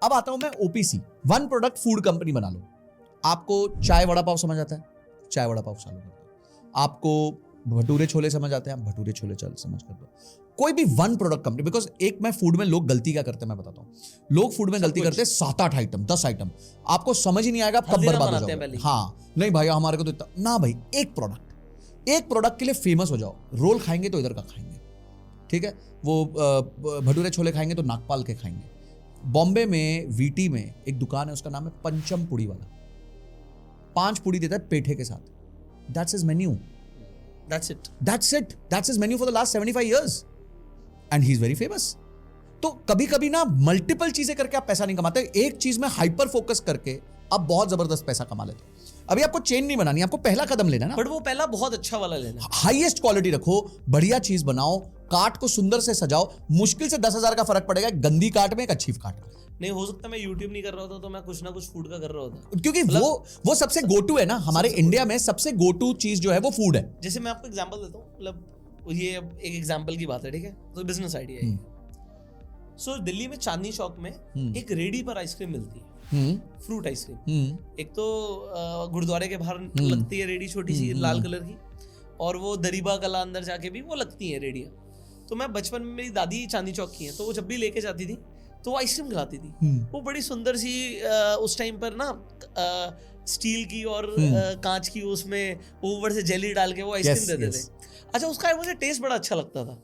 अब आता हूं मैं OPC, one product food company बना लो। आपको चाय वड़ा पाव समझ आता है, चाय वड़ा पाव चालू कर दो। आपको भटूरे छोले समझ आते हैं, भटूरे छोले समझ कर दो। कोई भी वन प्रोडक्ट कंपनी, बिकॉज एक मैं फूड में लोग गलती क्या करते हैं मैं बताता हूँ। लोग फूड में गलती करते हैं 7-8 आइटम 10 आइटम, आपको समझ ही नहीं आएगा, कब बर्बाद हो जाओगे। हाँ नहीं भाई हमारे को तो इतना ना भाई, एक प्रोडक्ट के लिए फेमस हो जाओ। रोल खाएंगे तो इधर का खाएंगे, ठीक है, वो भटूरे छोले खाएंगे तो नागपाल के खाएंगे। बॉम्बे में वीटी में एक दुकान है, उसका नाम है पंचम पुड़ी वाला, 5 पुड़ी देता है पेठे के साथ। That's his menu, that's his menu for the last 75 years and he's very famous। तो कभी कभी ना मल्टीपल चीजें करके आप पैसा नहीं कमाते, एक चीज में हाइपर फोकस करके आप बहुत जबरदस्त पैसा कमा लेते हो। अभी आपको चेन नहीं बनानी, आपको पहला कदम लेना ना, बट वो पहला बहुत अच्छा वाला लेना। हाईएस्ट क्वालिटी रखो, बढ़िया चीज बनाओ, काट को सुंदर से सजाओ। मुश्किल से 10,000 का फर्क पड़ेगा गंदी काट में एक अच्छी काट में। नहीं हो सकता मैं YouTube नहीं कर रहा होता तो मैं कुछ ना कुछ फूड का कर रहा होता, क्योंकि वो सबसे गो टू है ना, हमारे इंडिया में सबसे गो टू चीज जो है वो फूड है। जैसे मैं आपको एग्जांपल देता हूँ, मतलब ये एक एग्जांपल की बात है, ठीक है, तो बिजनेस आइडिया है। सो दिल्ली में चांदनी चौक में एक रेडी पर आइसक्रीम मिलती है, फ्रूट आइसक्रीम। एक तो गुरुद्वारे के बाहर लगती है रेडी, छोटी सी लाल कलर की, और वो दरीबा कला अंदर जाके भी वो लगती है रेडियां। तो मैं बचपन में, मेरी दादी चांदनी चौक की है, तो वो जब भी लेके जाती थी तो वो आइसक्रीम खिलाती थी। वो बड़ी सुंदर सी उस टाइम पर ना स्टील की और कांच की, उसमें ऊपर से जेली डाल के वो आइसक्रीम देते थे। अच्छा, उसका मुझे टेस्ट बड़ा अच्छा लगता था,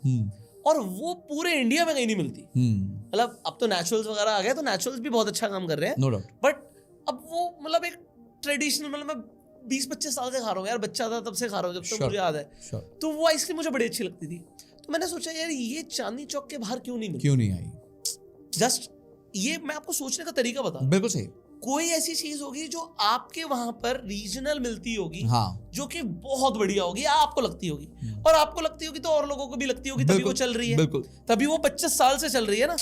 और वो पूरे इंडिया में कहीं नहीं मिलती। मतलब अब तो नेचुरल्स वगैरह आ गए, तो नेचुरल्स भी बहुत अच्छा काम कर रहे हैं, नो डाउट, बट अब वो मतलब एक ट्रेडिशनल, मतलब मैं 20-25 साल से खा रहा हूँ यार, बच्चा था तब से खा रहा हूँ, जब तक मुझे याद है। तो वो आइसक्रीम मुझे बड़ी अच्छी लगती थी। तो मैंने सोचा यार ये चांदनी चौक के बाहर क्यों नहीं आई। जस्ट ये मैं आपको सोचने का तरीका बता, बिल्कुल सही। कोई ऐसी चीज होगी जो आपके वहां पर रीजनल मिलती होगी, हाँ, जो कि बहुत बढ़िया होगी, आपको लगती होगी, और आपको लगती होगी तो और लोगों को भी लगती होगी, तभी वो चल रही है, बिल्कुल, तभी वो 25 साल से चल रही है ना,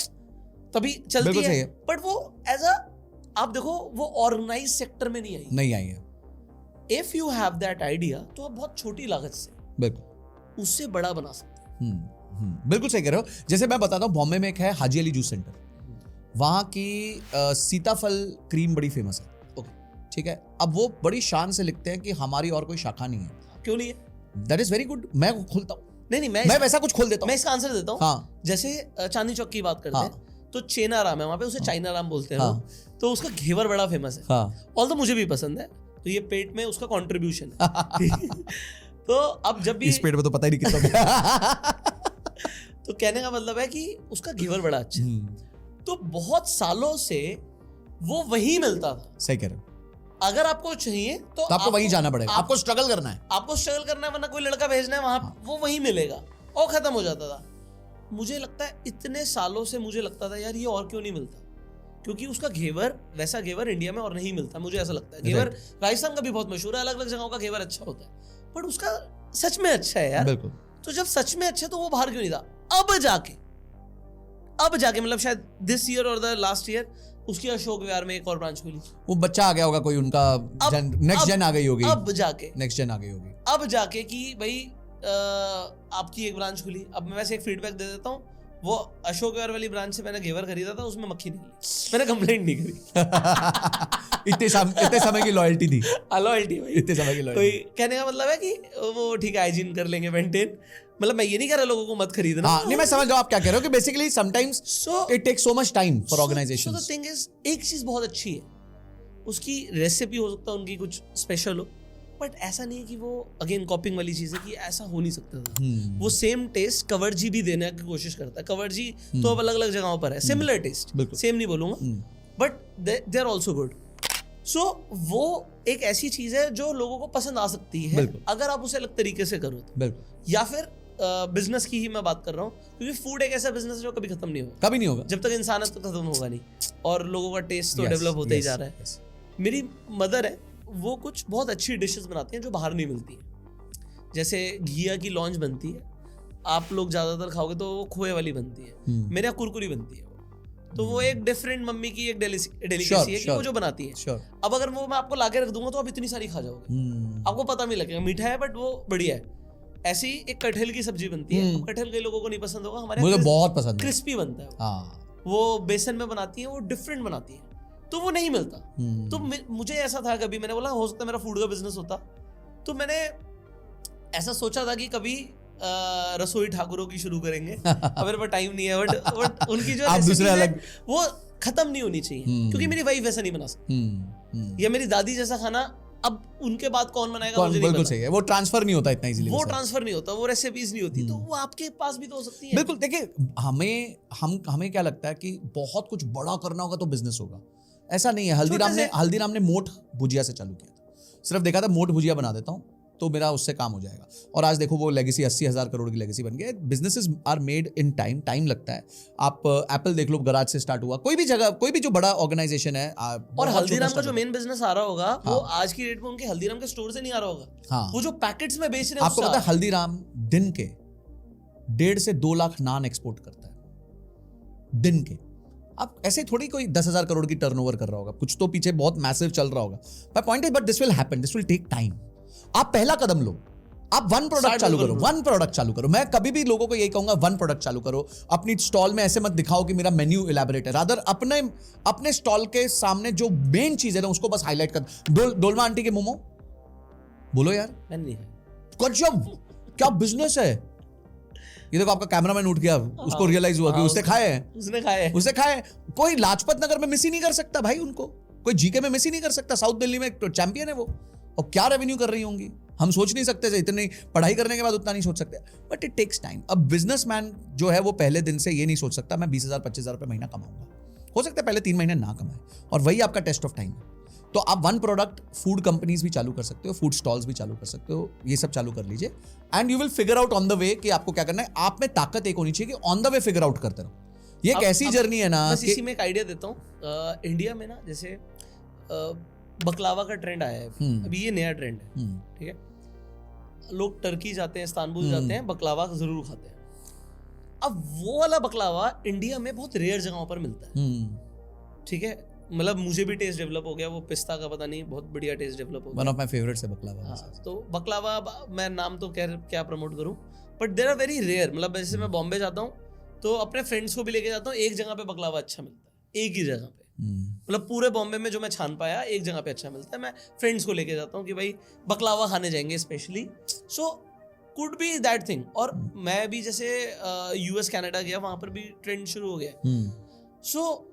तभी चलती है। बट वो एज अ, आप देखो, वो ऑर्गेनाइज सेक्टर में नहीं आई है। If you have that idea, तो आप बहुत छोटी लागत से बिल्कुल उससे बड़ा बना सकते हैं। बिल्कुल सही कह रहे हो। जैसे मैं बताता हूँ, बॉम्बे में एक है हाजी अली जूस सेंटर, वहां की सीताफल क्रीम बड़ी फेमस है, ओके, ठीक है। अब वो बड़ी शान से लिखते हैं कि हमारी और कोई शाखा नहीं है। क्यों नहीं है? That is very good. मैं खोलता हूँ, नहीं मैं वैसा कुछ खोल देता हूँ। मैं इसका आंसर देता हूँ, हाँ। जैसे चांदनी चौक की बात करते हैं, तो चेना राम है वहां पे, उसे चाइना राम बोलते हैं, तो उसका घेवर बड़ा फेमस है, ऑल तो मुझे भी पसंद है, तो ये पेट में उसका कॉन्ट्रीब्यूशन है। तो अब जब भी इस पेट में तो पता ही नहीं कितना तो कहने का मतलब है कि उसका घेवर बड़ा अच्छा है। तो बहुत सालों से वो वही मिलता था। सही कह रहे हो। अगर आपको चाहिए तो आपको वहीं जाना पड़ेगा, आपको स्ट्रगल करना है, वरना कोई लड़का भेजना है वहां, वो वहीं मिलेगा, और खत्म हो जाता था। मुझे लगता है इतने सालों से मुझे लगता था यार ये और क्यों नहीं मिलता, क्योंकि उसका घेवर, वैसा घेवर इंडिया में और नहीं मिलता, मुझे ऐसा लगता है। घेवर राजस्थान का भी बहुत मशहूर है, अलग अलग जगहों का घेवर अच्छा होता है, बट उसका सच में अच्छा है यार, बिल्कुल। तो जब सच में अच्छा, तो वो बाहर क्यों नहीं था? अब जाके मतलब शायद दिस ईयर और द लास्ट ईयर उसकी अशोक विहार में एक और ब्रांच खुली। वो बच्चा आ गया होगा कोई, उनका नेक्स्ट जेन आ गई होगी, अब जाके कि भाई आपकी एक ब्रांच खुली। अब मैं वैसे एक फीडबैक दे देता हूँ, वो अशोक विहार वाली ब्रांच से मैंने घेवर खरीदा था, उसमें मक्खी निकली, मैंने कंप्लेंट नहीं करी। इतने समय की लॉयल्टी थी, लॉयल्टी भाई, इतने समय की लॉयल्टी। कहने का मतलब है कि वो ठीक है, हाइजीन कर लेंगे मेंटेन। मतलब मैं ये नहीं कह रहा लोगों को मत खरीदना, हाँ, नहीं मैं समझ रहा हूं आप क्या कह रहे हो, कि basically sometimes it takes so much time for organisations. So the thing is, एक चीज बहुत अच्छी है, उसकी रेसिपी हो सकता है उनकी कुछ स्पेशल हो, बट ऐसा नहीं है कि वो अगेन कॉपिंग वाली चीज है कि ऐसा हो नहीं सकता था। वो सेम टेस्ट कंवर जी भी देने की कोशिश करता है। कंवर जी तो अब अलग अलग जगहों पर है, सिमिलर टेस्ट, सेम नहीं बोलूंगा, but they are also good. So वो एक ऐसी चीज है जो लोगों को पसंद आ सकती है, अगर आप उसे अलग तरीके से करो तो। या फिर बिजनेस की ही मैं बात कर रहा हूँ, क्योंकि फूड एक ऐसा बिजनेस है जो कभी खत्म नहीं होगा, जब तक इंसानियत तो खत्म होगा नहीं, और लोगों का टेस्ट तो डेवलप होता ही जा रहा है। मेरी मदर है, वो कुछ बहुत अच्छी डिशेस बनाती हैं जो बाहर नहीं मिलती हैं। जैसे घिया की लॉन्च बनती है, आप लोग ज्यादातर खाओगे तो वो खोए वाली बनती है, मेरे यहाँ कुरकुरी बनती है, तो वो एक डिफरेंट मम्मी की एक डेलिकेसी है कि वो जो बनाती है। अब अगर वो मैं आपको लाके रख दूंगा तो आप इतनी सारी खा जाओगे, आपको पता नहीं लगेगा, मीठा है बट वो बढ़िया है। ऐसी एक कटहल की सब्जी बनती है, कटहल कई लोगों को नहीं पसंद होगा, हमारे मुझे बहुत पसंद है, क्रिस्पी बनता है, वो बेसन में बनाती है, वो डिफरेंट बनाती है, तो वो नहीं मिलता। तो मुझे ऐसा था, कभी मैंने बोला हो सकता है मेरा फूड का बिजनेस होता, तो मैंने ऐसा सोचा था कि कभी रसोई ठाकुरों की शुरू करेंगे। अब मेरे पास टाइम नहीं है, बट उनकी जो रेसिपी है वो खत्म नहीं होनी चाहिए, क्योंकि मेरी वाइफ ऐसा नहीं बना सकती, या मेरी दादी जैसा खाना अब उनके बाद कौन बनाएगा मुझे नहीं पता। सही है, वो ट्रांसफर नहीं होता इतना इजीली, वो ट्रांसफर नहीं होता, वो रेसिपीज नहीं होती, तो वो आपके पास भी तो हो सकती है। बिल्कुल। देखिए, हमें क्या लगता है कि बहुत कुछ बड़ा करना होगा तो बिजनेस होगा, ऐसा नहीं है। हल्दीराम ने मोठ भुजिया से चालू किया था, सिर्फ देखा था मोठ भुजिया बना देता हूँ तो मेरा उससे काम हो जाएगा, और आज देखो वो लेगेसी 80,000 करोड़ की लेगेसी बन गई। Businesses are made in time लगता है। आप एप्पल देख लो, गराज से स्टार्ट हुआ, कोई भी जगह, कोई भी जो बड़ा ऑर्गेनाइजेशन है। और हल्दीराम का जो मेन बिजनेस आ रहा होगा, वो आज की डेट में उनके हल्दीराम के स्टोर से नहीं आ रहा होगा, वो जो पैकेट्स में बेच रहे हैं। आपको पता है हल्दीराम दिन के 1.5 से 2 लाख नान एक्सपोर्ट करता है दिन के। अब ऐसे थोड़ी कोई 10,000 करोड़ की टर्नओवर कर रहा होगा, कुछ तो पीछे बहुत मैसिव चल रहा होगा। My point is, but this will happen, this will take time. आप पहला कदम लो, आप वन प्रोडक्ट चालू करो। मैं कभी भी लोगों को यही कहूंगा, वन प्रोडक्ट चालू करो। अपनी स्टॉल में ऐसे मत दिखाओ कि मेरा मेन्यू इलैबोरेट है, रादर अपने स्टॉल के सामने जो मेन चीज है ना उसको बस हाईलाइट कर। डोलमा आंटी के मोमो बोलो यार, गजब क्या बिजनेस है ये। देखो आपका कैमरामैन उठ गया, उसको रियलाइज हुआ कि उसने खाए। कोई लाजपत नगर में मिस ही नहीं कर सकता भाई उनको, कोई जीके में मिस ही नहीं कर सकता। साउथ दिल्ली में चैंपियन है वो, और क्या रेवेन्यू कर रही होंगी हम सोच नहीं सकते, इतनी पढ़ाई करने के बाद उतना नहीं सोच सकते, बट इट टेक्स टाइम। अब बिजनेसमैन जो है वो पहले दिन से ये नहीं सोच सकता मैं 20,000 25,000 रुपये महीना कमाऊंगा। हो सकता है पहले 3 महीने ना कमाए, और वही आपका टेस्ट ऑफ टाइम है। तो आप वन प्रोडक्ट फूड कंपनीज भी चालू कर सकते हो, फूड स्टॉल्स भी चालू कर सकते हो, ये सब चालू कर लीजिए, and you will figure out on the way कि आपको क्या करना है। आप में ताकत एक होनी चाहिए कि on the way figure out करते रहो। ये एक ऐसी जर्नी है ना। इसी में एक आइडिया देता हूँ। इंडिया में ना जैसे बकलावा का ट्रेंड आया है अभी, ये नया ट्रेंड है, ठीक है। लोग टर्की जाते हैं, इस्तांबुल जाते हैं, बकलावा जरूर खाते हैं। अब वो वाला बकलावा इंडिया में बहुत रेयर जगहों पर मिलता है, ठीक है। मतलब मुझे भी टेस्ट डेवलप हो गया, वो पिस्ता का पता नहीं, बहुत बढ़िया टेस्ट डेवलप हो गया। वन ऑफ माय फेवरेट्स है बकलावा। हाँ, तो बकलावा मैं नाम तो क्या प्रमोट करूं, but there are very rare. मतलब जैसे मैं बॉम्बे जाता हूँ तो अपने फ्रेंड्स को भी लेके जाता हूँ, एक जगह पे बकलावा अच्छा मिलता है, एक ही जगह पे। मतलब पूरे बॉम्बे में जो मैं छान पाया, एक जगह पे अच्छा मिलता है। मैं फ्रेंड्स को लेके जाता हूँ कि भाई बकलावा खाने जाएंगे specially, so could be that thing. और मैं भी जैसे यूएस कनाडा गया, वहां पर भी ट्रेंड शुरू हो गया। सो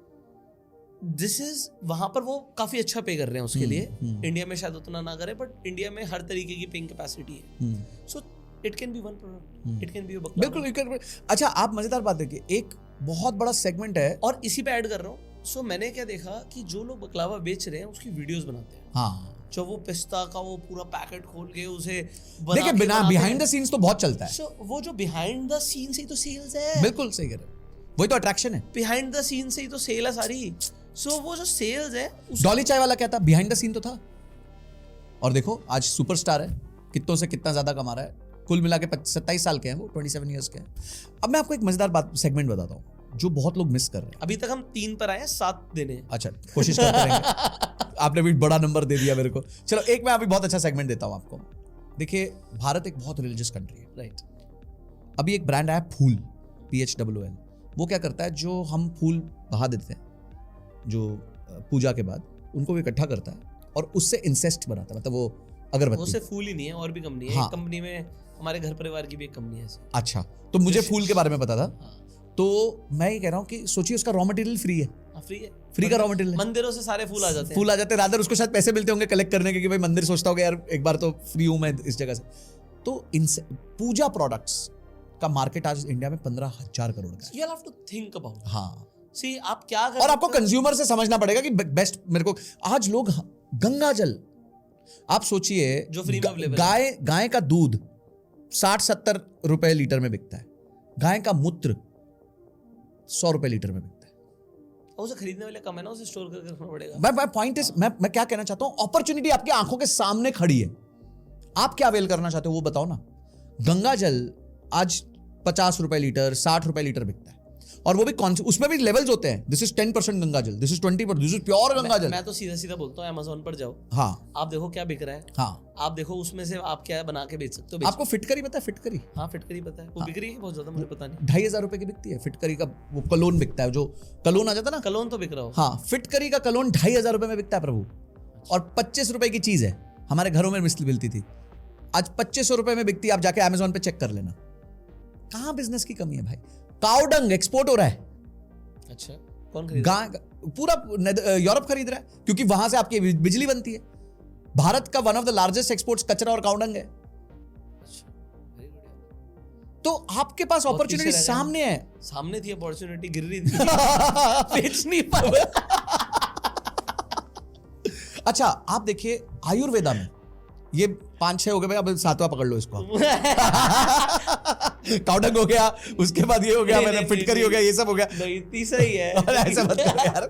दिस इज, वहां पर वो काफी अच्छा पे कर रहे हैं उसके लिए। इंडिया में शायद उतना ना करे, बट इंडिया में हर तरीके की पेइंग कैपेसिटी है। So it can be one product, it can be बिल्कुल। अच्छा, आप मजेदार बात देखिए, एक बहुत बड़ा सेगमेंट है, और इसी पे ऐड कर रहा हूँ। सो मैंने क्या देखा कि जो लोग बकलावा बेच रहे हैं उसकी वीडियोस बनाते हैं। हाँ, जो वो पिस्ता का वो पूरा पैकेट खोल के उसे देखिए, बिना बिहाइंड द सीन्स तो बहुत चलता है। सो वो जो बिहाइंड द सीन से ही तो सेल्स है। बिल्कुल सही कह रहे हैं, वही तो अट्रैक्शन है। बिहाइंड द सीन से ही तो सेल है सारी। सो वो जो सेल्स है, डॉली चाय वाला क्या था, बिहाइंड द सीन तो था। और देखो आज सुपरस्टार है, कितनों से कितना ज्यादा कमा रहा है। कुल मिला के 27 साल के हैं वो, 27 ईयर्स के हैं। अब मैं आपको एक मजेदार बात सेगमेंट बताता हूँ जो बहुत लोग मिस कर रहे हैं। अभी तक हम 3 पर आए हैं, 7 देने हैं। अच्छा, कोशिश करते रहेंगे। आपने भी बड़ा नंबर दे दिया मेरे को। चलो, एक मैं अभी बहुत अच्छा सेगमेंट देता हूँ आपको। देखिए, भारत एक बहुत रिलीजियस कंट्री है, राइट। अभी एक ब्रांड आया फूल, PHOOL। वो क्या करता है, जो हम फूल बहा देते हैं जो पूजा के बाद, उनको इकट्ठा करता है और उससे इंसेस्ट बनाता है। मतलब वो अगरबत्ती, वो सिर्फ फूल ही नहीं है, और भी कंपनी है। हाँ। एक कंपनी में हमारे घर परिवार की भी एक कंपनी है। अच्छा, तो मुझे फूल के बारे में पता था। हाँ। तो मैं ये कह रहा हूँ कि सोचिए, उसका रॉ मटेरियल फ्री है। फ्री का रॉ मटेरियल, मंदिरों से सारे फूल आ जाते हैं। रादर उसको शायद पैसे मिलते होंगे कलेक्ट करने के, कि भाई मंदिर सोचता होगा यार एक बार तो फ्री हूं मैं इस जगह से। तो पूजा प्रोडक्ट्स का मार्केट आज इंडिया में 15,000 करोड़ का है। You have to think about it. हाँ, See, आप क्या कर, और आपको कंज्यूमर से समझना पड़ेगा कि बेस्ट मेरे को। आज लोग गंगा जल, आप सोचिए, जो फ्री में अवेलेबल है। गाय का दूध 60-70 रुपए लीटर में बिकता है, गाय का मूत्र 100 रुपए लीटर में बिकता है। उसे खरीदने वाले कम है ना, उसे स्टोर करके रखना पड़ेगा। मैं पॉइंट इज, मैं क्या कहना चाहता हूं, अपॉर्चुनिटी आपकी आंखों के सामने खड़ी है, आप क्या अवेल करना चाहते हो वो बताओ ना। गंगा जल आज 50 रुपए लीटर, 60 रुपए लीटर बिकता है, और वो भी उसमें भी लेवल्स होते हैं. दिस इज 10% गंगा जल, this is 20%, this is pure Ganga जल. मैं तो सीधा सीधा बोलता हूँ, Amazon पर जाओ, हाँ, आप देखो क्या बिक रहा है, हाँ, आप देखो उसमें से आप क्या बना के बेच सकते हो. आपको फिटकरी पता है? फिटकरी, हाँ, फिटकरी पता है, वो बिक रही है बहुत ज्यादा, मुझे पता नहीं. 2,500 रुपए की बिकती है फिटकरी का. वो कलोन बिकता है, जो कलोन आ जाता है ना, कलोन तो बिक रहा हो. हाँ, फिटकरी का कलोन 2,500 रुपए में बिकता है प्रभु. और 25 रुपए की चीज है, हमारे घरों में मिलती थी, आज 2500 रुपए में बिकती है. आप जाके Amazon पे चेक कर लेना. कहां बिजनेस की कमी है भाई? काउडंग एक्सपोर्ट हो रहा है. अच्छा, कौन खरीद रहा है? पूरा यूरोप खरीद रहा है, क्योंकि वहां से आपकी बिजली बनती है. भारत का one of the largest exports कचरा और काउडंग है. अच्छा, very good. तो आपके पास बहुत अपॉर्चुनिटी पीछे रह गए सामने है. सामने थी अपॉर्चुनिटी, गिर रही थी, बेच नहीं पाए. अच्छा, आप देखिए आयुर्वेदा में ये 5-6 हो गए भाई, अब 7वां पकड़ लो इसको. काउडंग हो गया, उसके बाद ये हो गया, मैंने फिटकरी हो गया, ये सब हो गया. नहीं, तीसरा ही है. अरे ऐसा मत करो यार,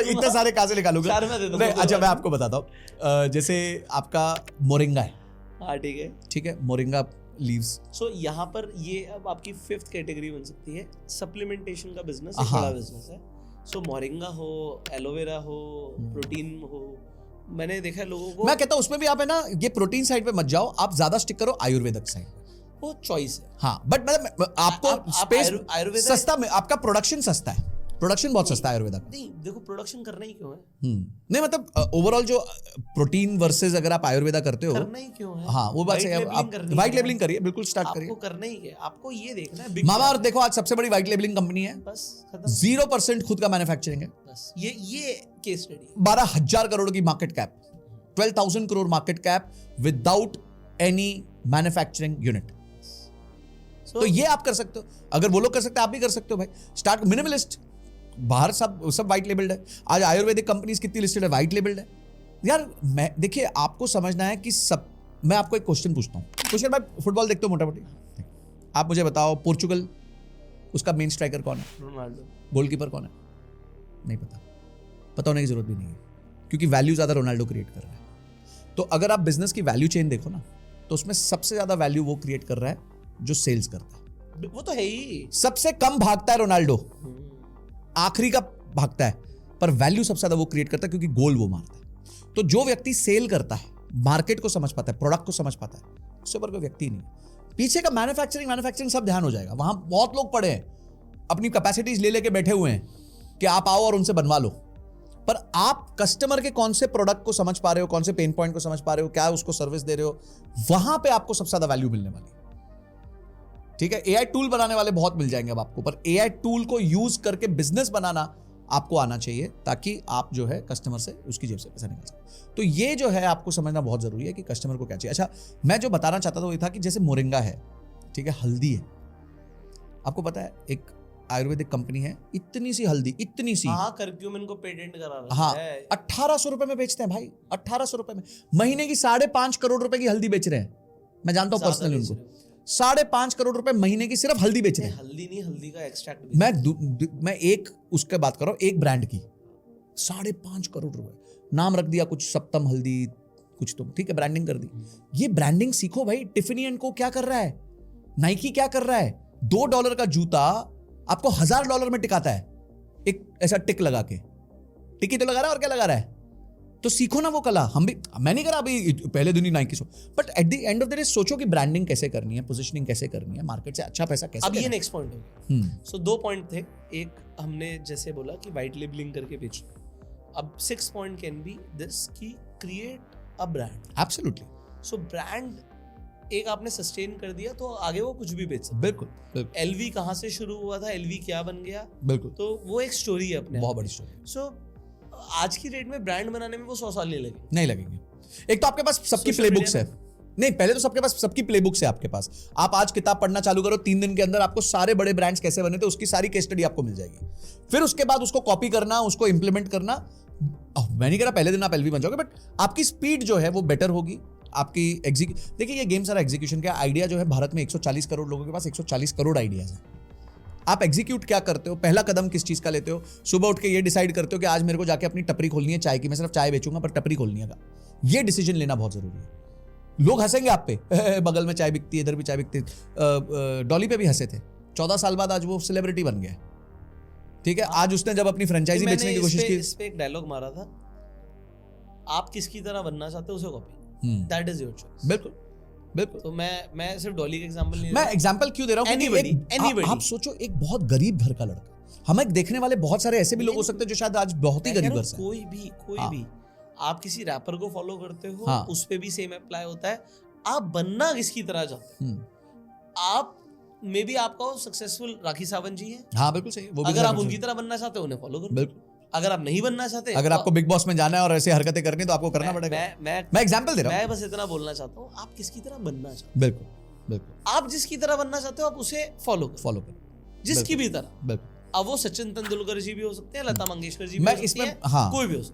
इतने सारे कहां से निकालूंगा? चार मैं दे दूंगा. नहीं, अच्छा मैं आपको बताता हूँ. जैसे आपका मोरिंगा है, हाँ ठीक है, ठीक है, मोरिंगा लीव्स. सो यहाँ पर ये अब आपकी 5th कैटेगरी बन सकती है. सप्लीमेंटेशन का बिजनेस एक हाँ. बड़ा बिजनेस है. सो मोरिंगा हो, एलोवेरा हो, प्रोटीन हो, मैंने देखा है लोगों को. मैं कहता हूं उसमें भी आप है ना, ये प्रोटीन साइड पे मत जाओ, आप ज्यादा स्टिक करो आयुर्वेदिक साइड. वो चॉइस है. हाँ, बट मतलब आपको स्पेस आयुर्वेदा सस्ता में, आपका प्रोडक्शन सस्ता है, प्रोडक्शन बहुत सस्ता है आयुर्वेदा का. नहीं, देखो प्रोडक्शन करना ही क्यों है? नहीं मतलब ओवरऑल जो प्रोटीन वर्सेस अगर आप आयुर्वेदा करते हो, करना ही क्यों है? हाँ वो बात सही है. आप व्हाइट लेबलिंग करिए, बिल्कुल स्टार्ट करिए. आपको करना ही है, आपको ये देखना है. मामा अर्थ देखो, आज सबसे बड़ी व्हाइट लेबलिंग कंपनी है, बस खत्म. 0% खुद का मैन्युफैक्चरिंग है. बस ये केस स्टडी है. 12,000 करोड़ की market cap, 12,000 crore market cap without any manufacturing unit. तो ये आप कर सकते हो. अगर वो लोग कर सकते हैं, आप भी कर सकते हो भाई. स्टार्ट मिनिमलिस्ट, बाहर सब व्हाइट लेबल्ड है. आज आयुर्वेदिक कंपनीज कितनी लिस्टेड है, व्हाइट लेबल्ड है यार. मैं देखिए, आपको समझना है कि सब. मैं आपको एक क्वेश्चन पूछता हूँ. क्वेश्चन, भाई फुटबॉल देखते हो मोटा मोटी, आप मुझे बताओ पोर्चुगल, उसका मेन स्ट्राइकर कौन है? रोनाल्डो. गोलकीपर कौन है? नहीं पता. पता होने की जरूरत भी नहीं है, क्योंकि वैल्यू ज्यादा रोनाल्डो क्रिएट कर रहा है. तो अगर आप बिजनेस की वैल्यू चेन देखो ना, तो उसमें सबसे ज्यादा वैल्यू वो क्रिएट कर रहा है जो सेल्स करता है. वो तो है ही. सबसे कम भागता है रोनाल्डो, आखिरी का भागता है, पर वैल्यू सबसे ज्यादा वो क्रिएट करता है, क्योंकि गोल वो मारता है. तो जो व्यक्ति सेल करता है, मार्केट को समझ पाता है, प्रोडक्ट को समझ पाता है, उससे ऊपर कोई व्यक्ति नहीं. पीछे का मैन्युफैक्चरिंग सब ध्यान हो जाएगा. वहां बहुत लोग पड़े हैं, अपनी कैपेसिटीज ले लेके बैठे हुए हैं कि आप आओ और उनसे बनवा लो. पर आप कस्टमर के कौन से प्रोडक्ट को समझ पा रहे हो, कौन से पेन पॉइंट को समझ पा रहे हो, क्या उसको सर्विस दे रहे हो, वहां पे आपको सबसे ज्यादा वैल्यू मिलने वाली है. ठीक है, एआई टूल बनाने वाले बहुत मिल जाएंगे अब आपको, पर एआई टूल को यूज करके बिजनेस बनाना आपको आना चाहिए, ताकि आप जो है कस्टमर से उसकी जेब से पैसा निकाल सके. तो ये जो है आपको समझना बहुत जरूरी है कि कस्टमर को क्या चाहिए. अच्छा, मैं जो बताना चाहता था वो ये था कि जैसे मोरिंगा है, ठीक है, हल्दी है. आपको पता है एक आयुर्वेदिक कंपनी है, इतनी सी हल्दी, इतनी सी, हाँ, करक्यूमिन को पेटेंट करा रहा हाँ, है. 1800 रुपए में बेचते हैं भाई. 1800 रुपए में महीने की 5.5 करोड़ रुपए की हल्दी बेच रहे हैं. मैं जानता हूं पर्सनली उनको. 5.5 करोड़ रुपए महीने की सिर्फ हल्दी बेच रहे हैं. हल्दी नहीं, हल्दी का एक्सट्रैक्ट. मैं एक उसके बात कर रहा हूं, एक ब्रांड की 5.5 करोड़ रुपए. नाम रख दिया कुछ सप्तम हल्दी कुछ, तो ठीक है, ब्रांडिंग कर दी. ये ब्रांडिंग सीखो भाई. टिफिनी एंड को क्या कर रहा है, नाइकी क्या कर रहा है, $2 का जूता आपको $1,000 में टिकाता है. एक ऐसा टिक लगा के, टिकी तो लगा रहा है और क्या लगा रहा है. तो सीखो ना वो कला. हम भी, मैं नहीं करा अभी पहले दिन ही Nike so, but at the end of the day सोचो कि ब्रांडिंग कैसे करनी है, पोजीशनिंग कैसे करनी है, मार्केट से अच्छा पैसा कैसे. अब ये नेक्स्ट पॉइंट हो गया. सो 2 पॉइंट थे. एक हमने जैसे बोला कि व्हाइट लेबलिंग करके बेचो. अब 6th point can be this कि create a brand. Absolutely. So brand एक आपने सस्टेन कर दिया तो आगे वो कुछ भी बेच सकता. बिल्कुल. एलवी कहाँ से शुरू हुआ था, एलवी क्या बन गया, बिल्कुल, तो वो एक स्टोरी है अपने. बहुत बड़ी स्टोरी. सो आज की डेट में ब्रांड बनाने में वो 100 साल नहीं लगेंगे. एक तो आपके पास सबकी प्लेबुक्स है. नहीं, पहले तो सबके पास सबकी प्लेबुक्स है आपके पास. आप आज किताब पढ़ना चालू करो, 3 दिन के अंदर आपको सारे बड़े ब्रांड्स कैसे बने थे उसकी सारी केस स्टडी आपको मिल जाएगी. फिर उसके बाद उसको कॉपी करना, उसको इंप्लीमेंट करना. मैं नहीं कह रहा पहले दिन आप एलवी बन जाओगे, बट आपकी स्पीड जो है वो बेटर होगी. आपकी देखिए, ये गेम सारा एग्जीक्यूशन का आइडिया जो है. भारत में 140 करोड़ लोगों के पास 140 करोड़ आइडियाज हैं. आप एग्जीक्यूट क्या करते हो, पहला कदम किस चीज का लेते हो. सुबह उठ के ये डिसाइड करते हो कि आज मेरे को जाके अपनी टपरी खोलनी है चाय की, मैं सिर्फ चाय बेचूंगा पर टपरी खोलनी है. ये डिसीजन लेना बहुत जरूरी है. लोग हंसेंगे आप पे, बगल में चाय बिकती है, इधर भी चाय बिकती है. डॉली पे भी हंसे थे, 14 साल बाद आज वो सेलिब्रिटी बन गया, ठीक है। आज उसने जब अपनी फ्रेंचाइजी बेचने की कोशिश की, इस पे एक डायलॉग मारा था, आप किसकी तरह बनना चाहते हो उसे copy, that is your choice. बिल्कुल बिल्कुल। तो मैं सिर्फ डॉली का एग्जांपल नहीं मैं एग्जांपल क्यों दे रहा हूँ, Anybody. आप सोचो एक बहुत गरीब घर का लड़का, हमें देखने वाले बहुत सारे ऐसे भी लोग हो सकते हैं जो शायद आज बहुत ही गरीब घर से हैं। कोई भी आप किसी रैपर को फॉलो करते हो, हाँ। उस पे भी सेम अप्लाई होता है। आप बनना किसकी तरह चाहते हो, आप मे बी आपका सक्सेसफुल राखी सावंत जी है, हाँ बिल्कुल सही, वो भी अगर आप उनकी तरह बनना चाहते हो उन्हें फॉलो करो। बिल्कुल। अगर आप नहीं बनना चाहते, अगर आपको बिग बॉस में जाना है और ऐसी हरकतें करनी है तो आपको करना पड़ेगा। मैं एग्जांपल दे रहा हूँ, मैं बस इतना बोलना चाहता हूँ, आप किसकी तरह बनना चाहते बिल्कुल बिल्कुल। हो, आप जिसकी तरह बनना चाहते हो आप उसे फॉलो करो, जिसकी भी तरह। बिल्कुल। अब वो सचिन तेंदुलकर जी भी हो सकते हैं, लता मंगेशकर जी भी मैं हो सकती इसमें हैं, हाँ कोई भी हो सकता